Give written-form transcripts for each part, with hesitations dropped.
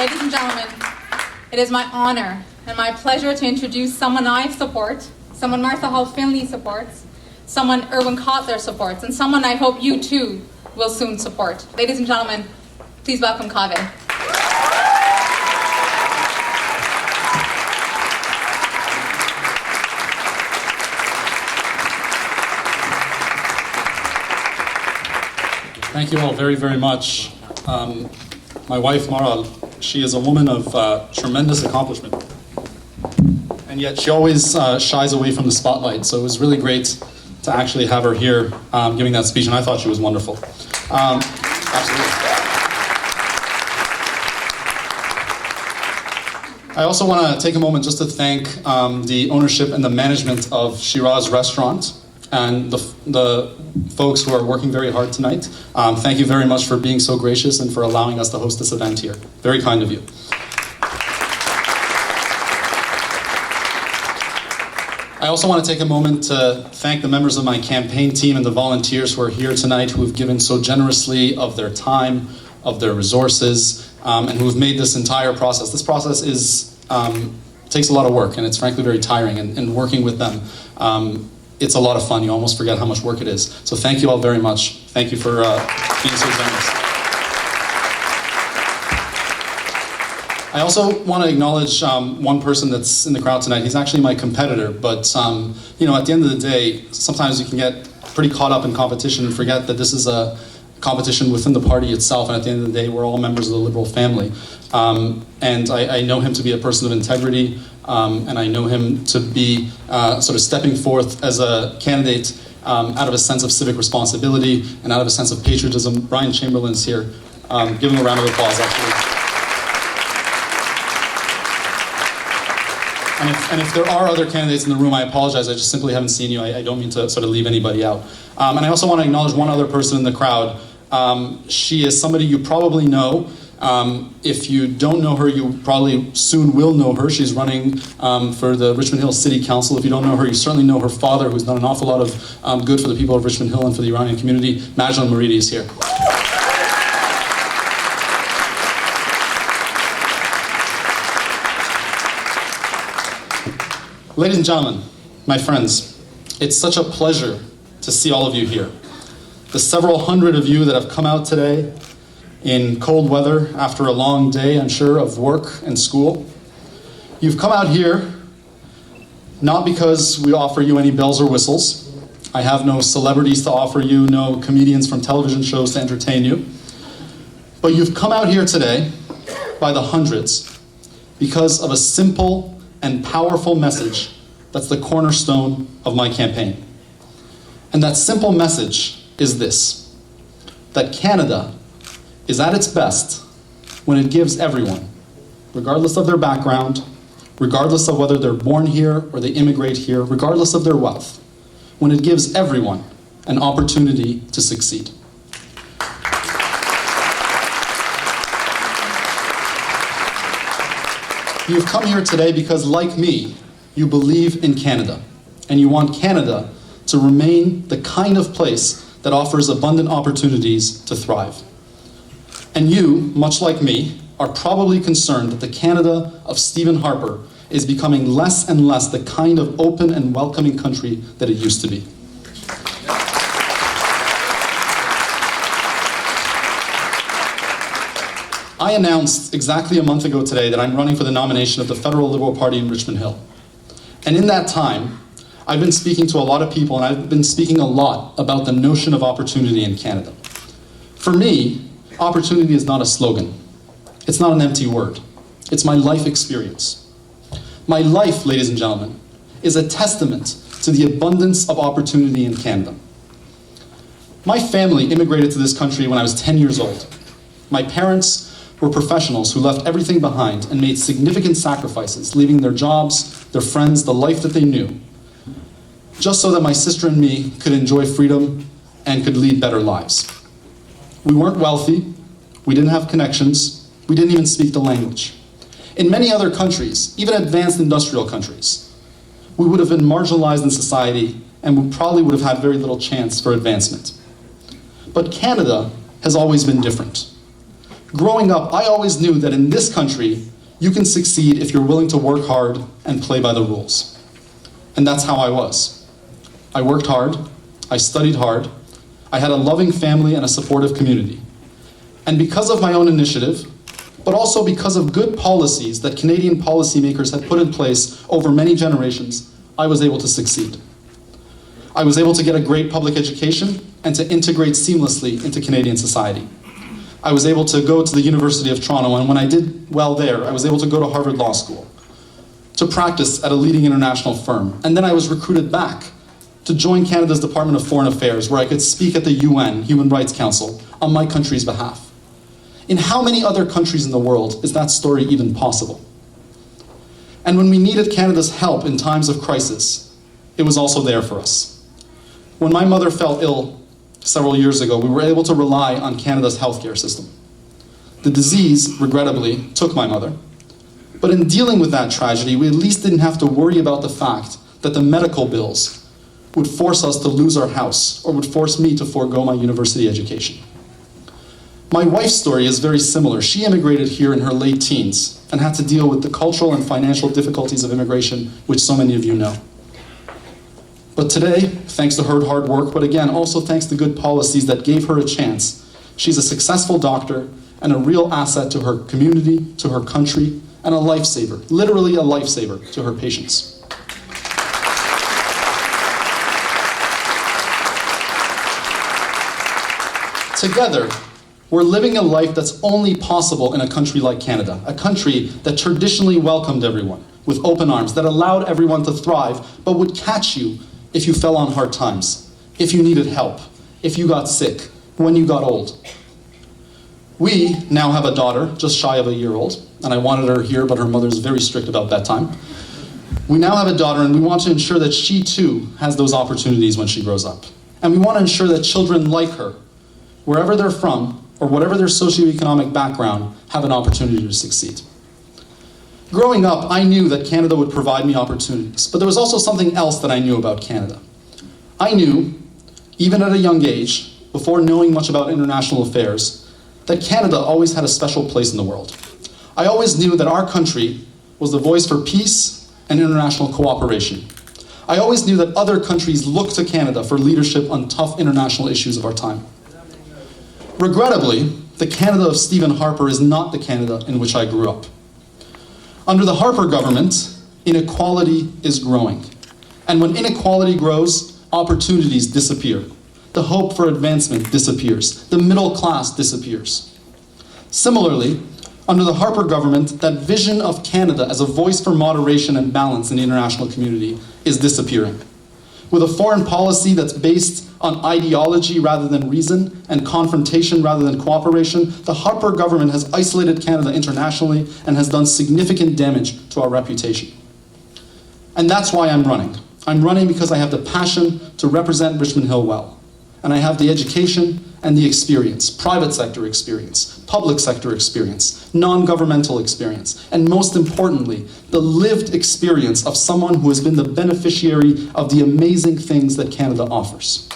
Ladies and gentlemen, it is my honor and my pleasure to introduce someone I support, someone Martha Hall Finley supports, someone Erwin Kotler supports, and someone I hope you too will soon support. Ladies and gentlemen, please welcome Kaveh. Thank you all very, very much. My wife, Maral, she is a woman of tremendous accomplishment. And yet she always shies away from the spotlight. So it was really great to actually have her here giving that speech, and I thought she was wonderful. Absolutely. I also want to take a moment just to thank the ownership and the management of Shiraz Restaurant and the folks who are working very hard tonight. Thank you very much for being so gracious and for allowing us to host this event here. Very kind of you. I also want to take a moment to thank the members of my campaign team and the volunteers who are here tonight, who have given so generously of their time, of their resources, and who have made this entire process. This process takes a lot of work, and it's frankly very tiring, and working with them, it's a lot of fun. You almost forget how much work it is. So thank you all very much. Thank you for being so generous. I also want to acknowledge one person that's in the crowd tonight. He's actually my competitor, but you know, at the end of the day, sometimes you can get pretty caught up in competition and forget that this is a competition within the party itself, and at the end of the day, we're all members of the Liberal family. And I know him to be a person of integrity, and I know him to be sort of stepping forth as a candidate out of a sense of civic responsibility and out of a sense of patriotism. Brian Chamberlain's here. Give him a round of applause, actually. And if there are other candidates in the room, I apologize. I just simply haven't seen you. I don't mean to sort of leave anybody out. And I also want to acknowledge one other person in the crowd. She is somebody you probably know. If you don't know her, you probably soon will know her. She's running for the Richmond Hill City Council. If you don't know her, you certainly know her father, who's done an awful lot of good for the people of Richmond Hill and for the Iranian community. Majlan Moridi is here. Ladies and gentlemen, my friends, it's such a pleasure to see all of you here. The several hundred of you that have come out today in cold weather after a long day, I'm sure, of work and school. You've come out here not because we offer you any bells or whistles. I have no celebrities to offer you, no comedians from television shows to entertain you. But you've come out here today by the hundreds because of a simple and powerful message that's the cornerstone of my campaign. And that simple message is this: that Canada is at its best when it gives everyone, regardless of their background, regardless of whether they're born here or they immigrate here, regardless of their wealth, when it gives everyone an opportunity to succeed. You've come here today because, like me, you believe in Canada, and you want Canada to remain the kind of place that offers abundant opportunities to thrive. And you, much like me, are probably concerned that the Canada of Stephen Harper is becoming less and less the kind of open and welcoming country that it used to be. I announced exactly a month ago today that I'm running for the nomination of the Federal Liberal Party in Richmond Hill. And in that time, I've been speaking to a lot of people, and I've been speaking a lot about the notion of opportunity in Canada. For me, opportunity is not a slogan. It's not an empty word. It's my life experience. My life, ladies and gentlemen, is a testament to the abundance of opportunity in Canada. My family immigrated to this country when I was 10 years old. My parents were professionals who left everything behind and made significant sacrifices, leaving their jobs, their friends, the life that they knew, just so that my sister and me could enjoy freedom and could lead better lives. We weren't wealthy, we didn't have connections, we didn't even speak the language. In many other countries, even advanced industrial countries, we would have been marginalized in society and we probably would have had very little chance for advancement. But Canada has always been different. Growing up, I always knew that in this country, you can succeed if you're willing to work hard and play by the rules. And that's how I was. I worked hard, I studied hard, I had a loving family and a supportive community. And because of my own initiative, but also because of good policies that Canadian policymakers had put in place over many generations, I was able to succeed. I was able to get a great public education and to integrate seamlessly into Canadian society. I was able to go to the University of Toronto, and when I did well there, I was able to go to Harvard Law School, to practice at a leading international firm. And then I was recruited back to join Canada's Department of Foreign Affairs, where I could speak at the UN Human Rights Council on my country's behalf. In how many other countries in the world is that story even possible? And when we needed Canada's help in times of crisis, it was also there for us. When my mother fell ill several years ago, we were able to rely on Canada's healthcare system. The disease, regrettably, took my mother. But in dealing with that tragedy, we at least didn't have to worry about the fact that the medical bills would force us to lose our house or would force me to forego my university education. My wife's story is very similar. She immigrated here in her late teens and had to deal with the cultural and financial difficulties of immigration, which so many of you know. But today, thanks to her hard work, but again, also thanks to good policies that gave her a chance, she's a successful doctor and a real asset to her community, to her country, and a lifesaver, literally a lifesaver to her patients. Together, we're living a life that's only possible in a country like Canada, a country that traditionally welcomed everyone with open arms, that allowed everyone to thrive, but would catch you if you fell on hard times, if you needed help, if you got sick, when you got old. We now have a daughter, just shy of a year old, and I wanted her here, but her mother's very strict about that time. We now have a daughter, and we want to ensure that she too has those opportunities when she grows up. And we want to ensure that children like her, wherever they're from, or whatever their socioeconomic background, have an opportunity to succeed. Growing up, I knew that Canada would provide me opportunities, but there was also something else that I knew about Canada. I knew, even at a young age, before knowing much about international affairs, that Canada always had a special place in the world. I always knew that our country was the voice for peace and international cooperation. I always knew that other countries looked to Canada for leadership on tough international issues of our time. Regrettably, the Canada of Stephen Harper is not the Canada in which I grew up. Under the Harper government, inequality is growing. And when inequality grows, opportunities disappear. The hope for advancement disappears. The middle class disappears. Similarly, under the Harper government, that vision of Canada as a voice for moderation and balance in the international community is disappearing. With a foreign policy that's based on ideology rather than reason and confrontation rather than cooperation, the Harper government has isolated Canada internationally and has done significant damage to our reputation. And that's why I'm running. I'm running because I have the passion to represent Richmond Hill well. And I have the education and the experience, private sector experience, public sector experience, non-governmental experience, and most importantly, the lived experience of someone who has been the beneficiary of the amazing things that Canada offers.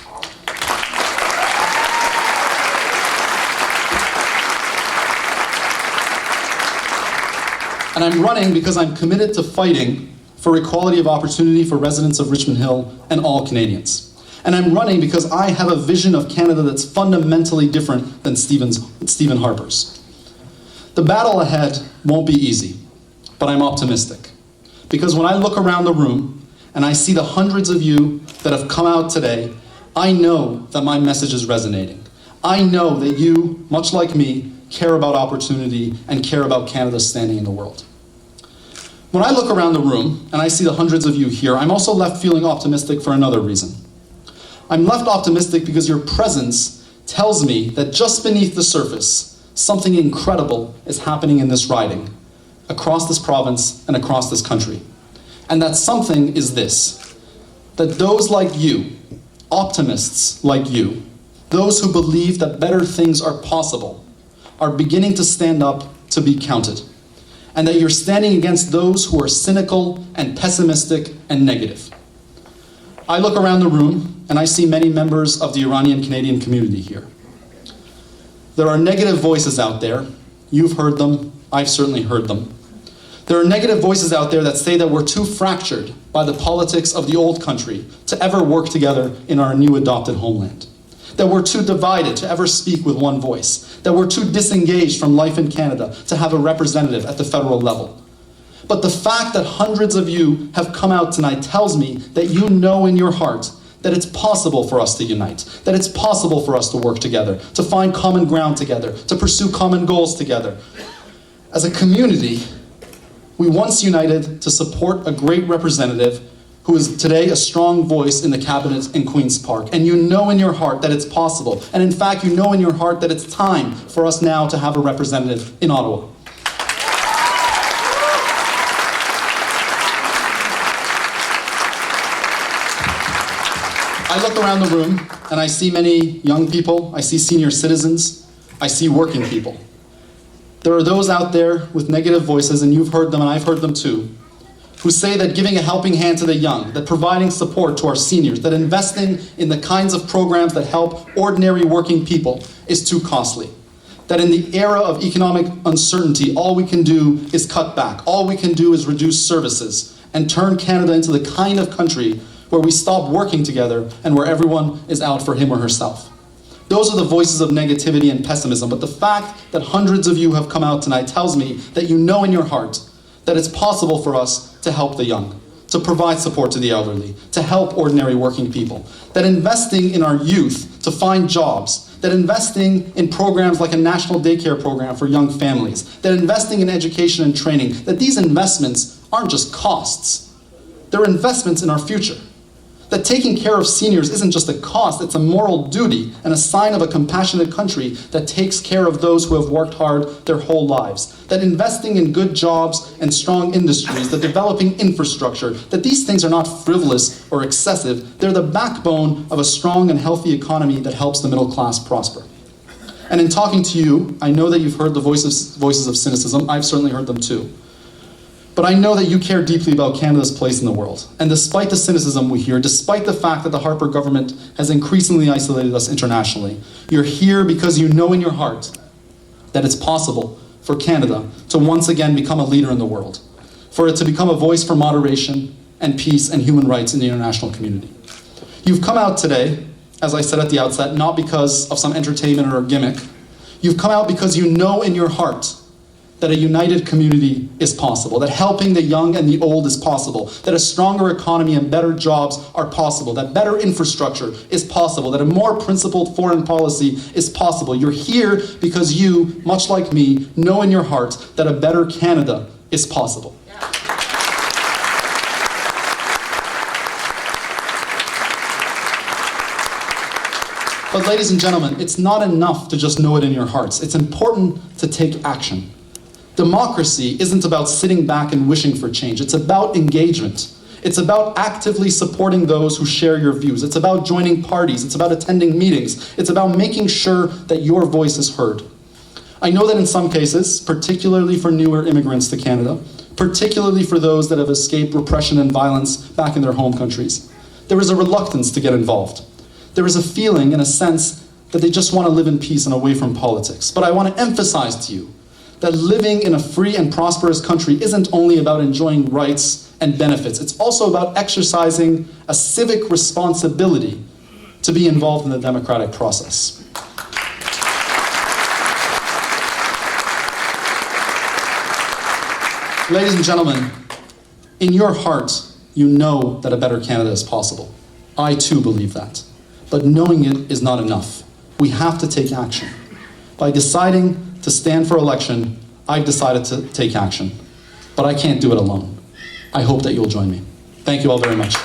And I'm running because I'm committed to fighting for equality of opportunity for residents of Richmond Hill and all Canadians. And I'm running because I have a vision of Canada that's fundamentally different than Stephen Harper's. The battle ahead won't be easy, but I'm optimistic. Because when I look around the room and I see the hundreds of you that have come out today, I know that my message is resonating. I know that you, much like me, care about opportunity and care about Canada's standing in the world. When I look around the room and I see the hundreds of you here, I'm also left feeling optimistic for another reason. I'm left optimistic because your presence tells me that just beneath the surface, something incredible is happening in this riding, across this province and across this country. And that something is this, that those like you, optimists like you, those who believe that better things are possible, are beginning to stand up to be counted. And that you're standing against those who are cynical and pessimistic and negative. I look around the room and I see many members of the Iranian Canadian community here. There are negative voices out there, You've heard them. I've certainly heard them. There are negative voices out there that say that we're too fractured by the politics of the old country to ever work together in our new adopted homeland. That we're too divided to ever speak with one voice. That we're too disengaged from life in Canada to have a representative at the federal level. But the fact that hundreds of you have come out tonight tells me that you know in your heart that it's possible for us to unite, that it's possible for us to work together, to find common ground together, to pursue common goals together. As a community, we once united to support a great representative who is today a strong voice in the cabinet in Queen's Park. And you know in your heart that it's possible. And in fact, you know in your heart that it's time for us now to have a representative in Ottawa. I look around the room and I see many young people, I see senior citizens, I see working people. There are those out there with negative voices, and you've heard them and I've heard them too, who say that giving a helping hand to the young, that providing support to our seniors, that investing in the kinds of programs that help ordinary working people is too costly. That in the era of economic uncertainty, all we can do is cut back. All we can do is reduce services and turn Canada into the kind of country where we stop working together and where everyone is out for him or herself. Those are the voices of negativity and pessimism, but the fact that hundreds of you have come out tonight tells me that you know in your heart that it's possible for us to help the young, to provide support to the elderly, to help ordinary working people, that investing in our youth to find jobs, that investing in programs like a national daycare program for young families, that investing in education and training, that these investments aren't just costs, they're investments in our future. That taking care of seniors isn't just a cost, it's a moral duty and a sign of a compassionate country that takes care of those who have worked hard their whole lives. That investing in good jobs and strong industries, the developing infrastructure, that these things are not frivolous or excessive, they're the backbone of a strong and healthy economy that helps the middle class prosper. And in talking to you, I know that you've heard the voices of cynicism, I've certainly heard them too. But I know that you care deeply about Canada's place in the world. And despite the cynicism we hear, despite the fact that the Harper government has increasingly isolated us internationally, you're here because you know in your heart that it's possible for Canada to once again become a leader in the world, for it to become a voice for moderation and peace and human rights in the international community. You've come out today, as I said at the outset, not because of some entertainment or a gimmick. You've come out because you know in your heart that a united community is possible, that helping the young and the old is possible, that a stronger economy and better jobs are possible, that better infrastructure is possible, that a more principled foreign policy is possible. You're here because you, much like me, know in your heart that a better Canada is possible. But ladies and gentlemen, it's not enough to just know it in your hearts. It's important to take action. Democracy isn't about sitting back and wishing for change. It's about engagement. It's about actively supporting those who share your views. It's about joining parties. It's about attending meetings. It's about making sure that your voice is heard. I know that in some cases, particularly for newer immigrants to Canada, particularly for those that have escaped repression and violence back in their home countries, there is a reluctance to get involved. There is a feeling and a sense that they just want to live in peace and away from politics. But I want to emphasize to you that living in a free and prosperous country isn't only about enjoying rights and benefits. It's also about exercising a civic responsibility to be involved in the democratic process. Ladies and gentlemen, in your heart, you know that a better Canada is possible. I too believe that. But knowing it is not enough. We have to take action. By deciding to stand for election, I've decided to take action. But I can't do it alone. I hope that you'll join me. Thank you all very much.